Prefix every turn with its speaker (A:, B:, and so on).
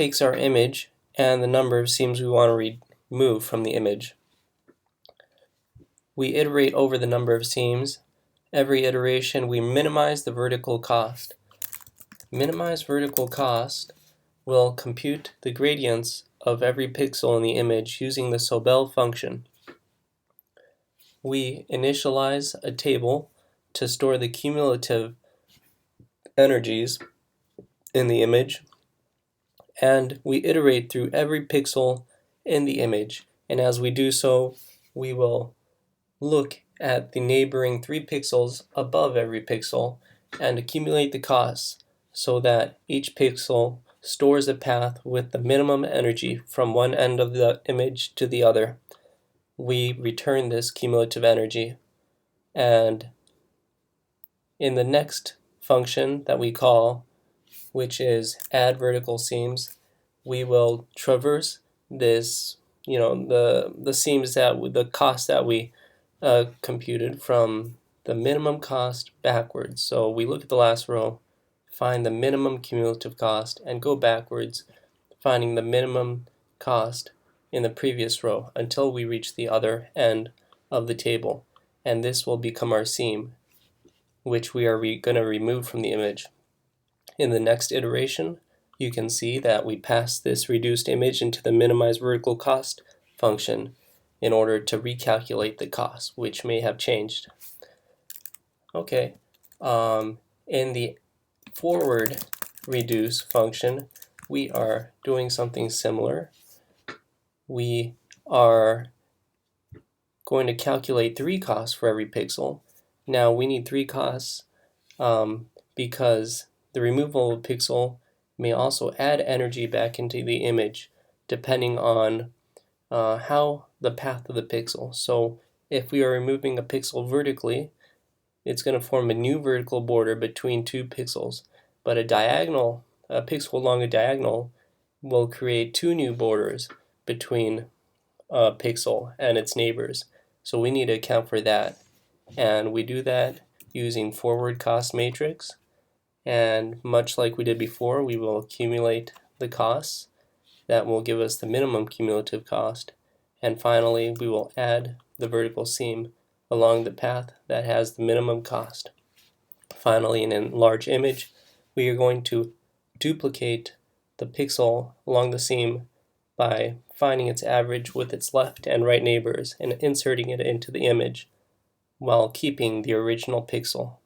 A: takes our image and the number of seams we want to remove from the image. We iterate over the number of seams. Every iteration we minimize the vertical cost. Minimize vertical cost will compute the gradients of every pixel in the image using the Sobel function. We initialize a table to store the cumulative energies in the image, and we iterate through every pixel in the image, and as we do so we will look at the neighboring 3 pixels above every pixel and accumulate the costs so that each pixel stores a path with the minimum energy from one end of the image to the other. We return this cumulative energy, and in the next function that we call, which is add vertical seams, we will traverse this, the seams the cost that we computed from the minimum cost backwards. So we look at the last row, find the minimum cumulative cost, and go backwards, finding the minimum cost in the previous row until we reach the other end of the table. And this will become our seam, which we are going to remove from the image. In the next iteration, you can see that we pass this reduced image into the minimize vertical cost function in order to recalculate the cost, which may have changed. Okay, in the forward reduce function, we are doing something similar. We are going to calculate 3 costs for every pixel. Now we need 3 costs because the removal of a pixel may also add energy back into the image depending on how the path of the pixel. So if we are removing a pixel vertically, it's going to form a new vertical border between 2 pixels, but a pixel along a diagonal will create 2 new borders between a pixel and its neighbors. So we need to account for that, and we do that using forward cost matrix, and much like we did before, we will accumulate the costs. That will give us the minimum cumulative cost, and finally we will add the vertical seam along the path that has the minimum cost. Finally, in a large image, we are going to duplicate the pixel along the seam by finding its average with its left and right neighbors and inserting it into the image while keeping the original pixel.